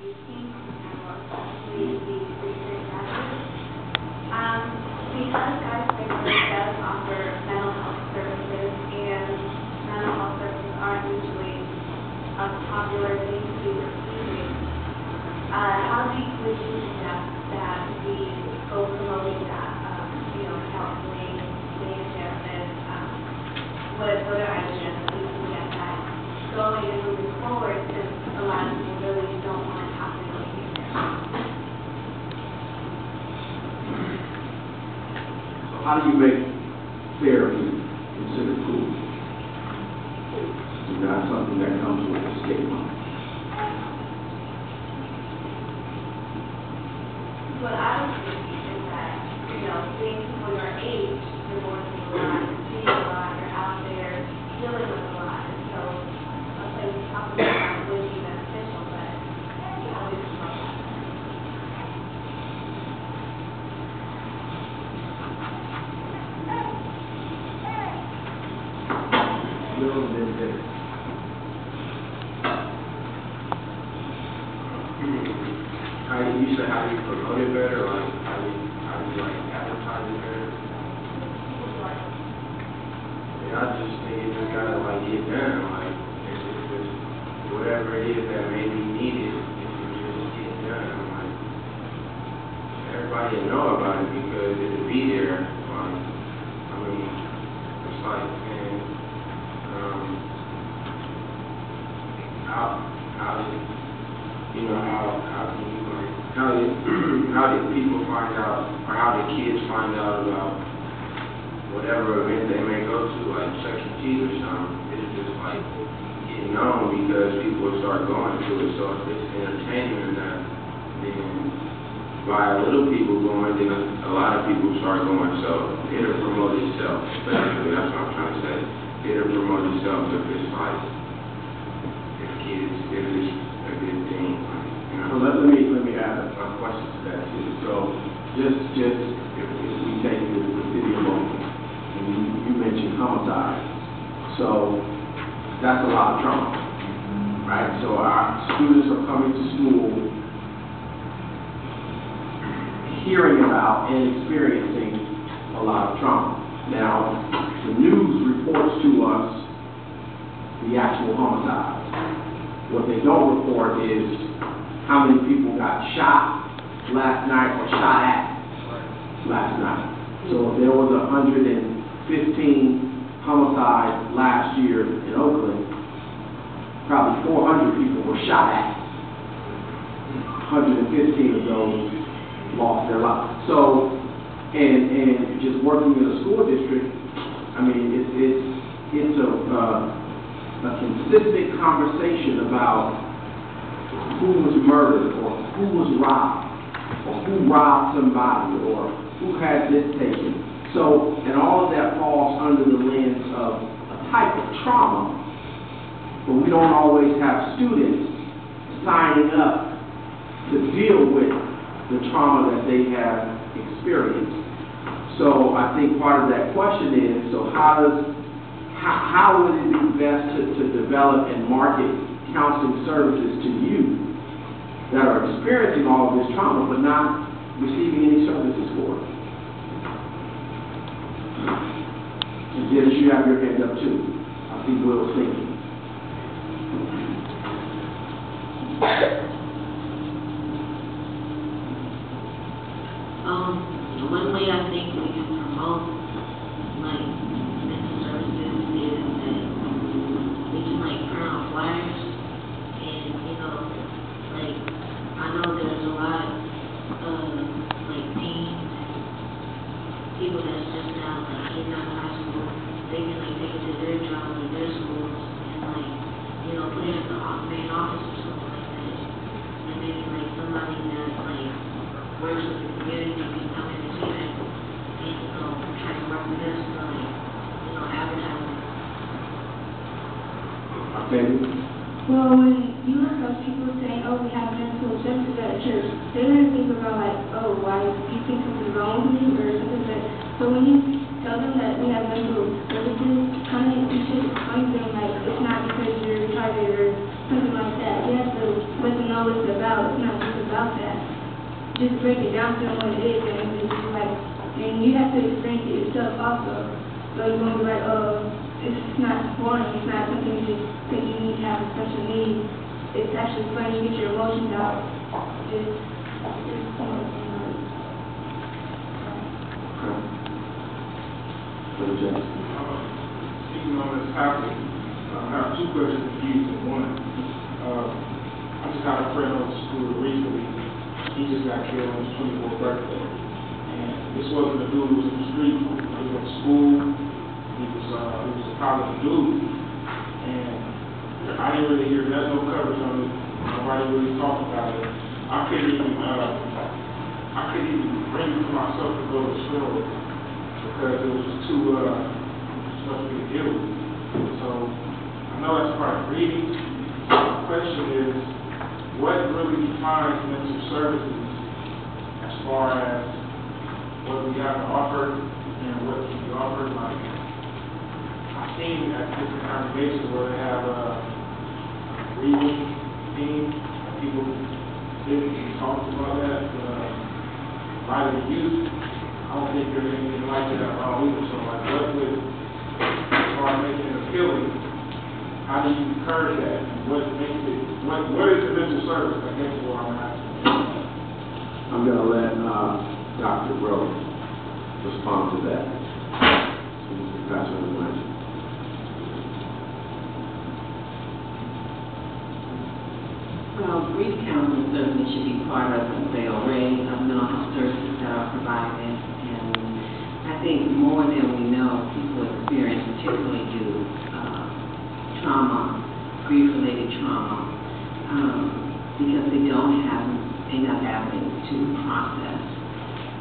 youth team, and more especially the recent graduates. Because Skyscraper does offer mental health services, and mental health services aren't usually a popular thing to be receiving, how would you suggest that we go promoting that, counseling, being a therapist, what are ideas that we can get that going and moving forward, since a lot of people really don't want to have to go to therapy? How do you make therapy considered cool? It's not something that comes with a stigma. What I was thinking is that, being people your age, you're going through a lot, you're seeing a lot, you're out there dealing with a lot, and so a place to talk about that would be beneficial, but how do you promote that? You said how do you promote it better, or how do you advertise it better? Yeah, I just think you just gotta get done. It's just whatever it is that may be needed, if you just get done. Everybody will know about it because it'll be there. It's like, man, how did people find out, or how did kids find out about whatever event they may go to, like Chuck E. Cheese or something? It's just getting known because people will start going to it. So if it's entertainment enough, then by little people going, then a lot of people start going. So it'll promote itself. Basically, that's what I'm trying to say. It'll promote itself if it's if it's a good thing. So let me add a question to that too. So just if we take the city of Oakland, and you mentioned homicide, so that's a lot of trauma, right? So our students are coming to school hearing about and experiencing a lot of trauma. Now, the news reports to us the actual homicides. What they don't report is how many people got shot last night or shot at last night. So if there was 115 homicides last year in Oakland, probably 400 people were shot at. 115 of those lost their lives. So, and just working in a school district, I mean, it's a consistent conversation about who was murdered, or who was robbed, or who robbed somebody, or who had this taken. So, and all of that falls under the lens of a type of trauma, but we don't always have students signing up to deal with the trauma that they have experienced. So I think part of that question is, so how would it be best to develop and market counseling services to youth that are experiencing all of this trauma but not receiving any services for it? And Dennis, you have your hand up too. I see Will thinking. One way I think we can promote mental services is that we can print out flyers, and I know there's a lot of teens, people that's just now getting out of high school. They can take it to their jobs or their schools and put it at the main office or something like that. And maybe somebody that works with the community can come in and see that and try to work with us to advertise. Okay. Well, when you hear those people saying, oh, we have mental services at church, they don't think about oh, why do you think something's wrong with me or something like that. So when you tell them that we have mental services, you should explain to them it's not because you're retarded or something like that. You have to let them know what it's about. It's not just about that. Just break it down to them what it is, and it's just like, and you have to experience it yourself also. So you won't be like, oh, it's not boring. It's not something you just think you need to have a special need. It's actually fun. You get your emotions out. Just Speaking on this topic, I have two questions for you. One, I just got a friend on the school recently. He just got killed on his 24th birthday. And this wasn't a dude who was in the street. He went to school. He was a college dude. And I didn't really hear, there's no coverage on it. Nobody really talked about it. I couldn't even bring it to myself to go to the store because it was just too much to deal with. So I know that's part of reading. The question is, what really defines mental services as far as what we have to offer and what can be offered? Like, I've seen at different congregations where they have a reading team, and people sit and talk about that. A lot of the youth, I don't think there's anything like that around either. So, like, what would, as far as making it appealing, how do you encourage that? And what makes it, what is the mental service? I guess is what I'm asking. I'm going to let Dr. Rose respond to that. Pastor Elijah. Well, grief counseling certainly should be part of the array of mental health services that are provided. And I think more than we know, people experience, particularly youth, trauma, grief-related trauma, because they don't have enough avenues to process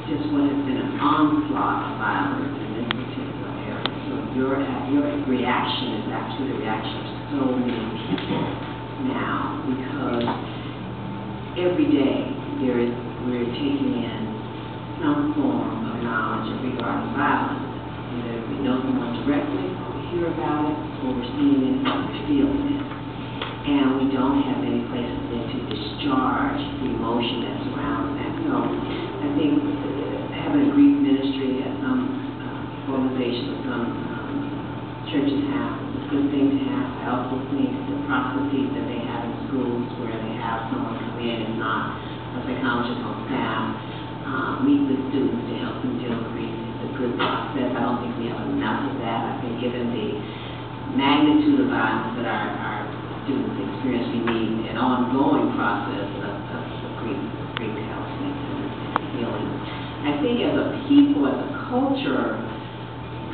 just what has been an onslaught of violence in this particular area. So your reaction is actually the reaction of so many people now, because every day we're taking in some form of knowledge regarding violence. Either we know someone directly, or we hear about it, or we're seeing it, or we're feeling it. And we don't have any places then to discharge the emotion that surrounds that. So I think having a grief ministry at some organization or some churches have a good thing to have. I also think the processes that they have in schools where they have someone come in and not a psychologist on staff, meet with students to help them deal with grief is a good process. I don't think we have enough of that. I think given the magnitude of violence that our students experience, we need an ongoing process of grief counseling and healing. I think as a people, as a culture,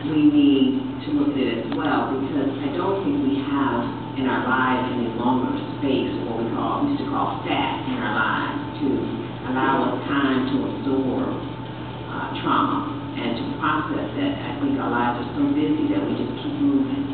we need to look at it as well, because I don't think we have in our lives any longer space, what we used to call fat in our lives, to allow us time to absorb trauma and to process it. I think our lives are so busy that we just keep moving.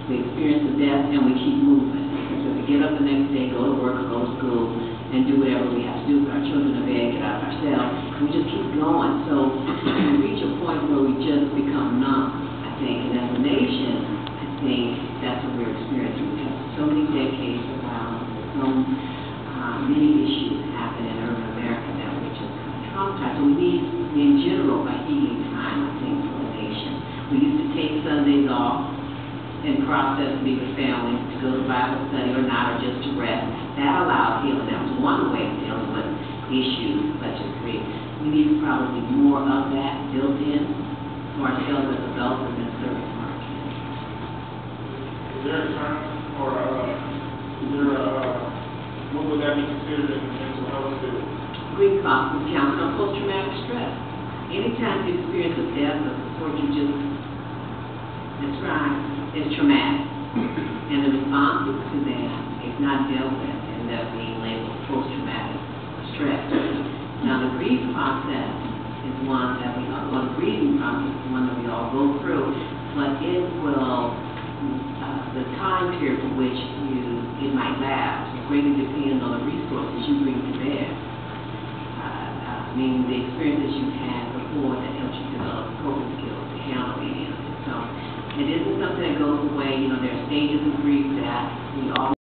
We experience the death and we keep moving. Because if we get up the next day, go to work or go to school, and do whatever we have to do, put our children to bed, get out of ourselves, and we just keep going. So we reach a point where we just become numb, I think. And as a nation, I think that's what we're experiencing. We have so many decades of violence, so many issues happen in urban America that we're just kind of traumatized. So we need, in general, a healing time, I think, for the nation. We used to take Sundays off and process, be with family, to go to Bible study or not, or just to rest. That allowed healing. That was one way of dealing with issues such as grief. We need probably more of that built in for ourselves as adults and in service for our kids. Is there a term, or what would that be considered in the mental health field? Grief counseling on post-traumatic stress. Anytime you experience a death of the sort you just described, is traumatic. And the responses to that, if not dealt with, end up being labeled post-traumatic stress. Now, the grief process is one that the grieving process is one that we all go through, but it will, the time period for which it might last will greatly depend on the resources you bring to bear. Meaning the experiences you've had before that helps you develop coping skills to handle any of it. So it isn't something that goes away. There are stages of grief that we all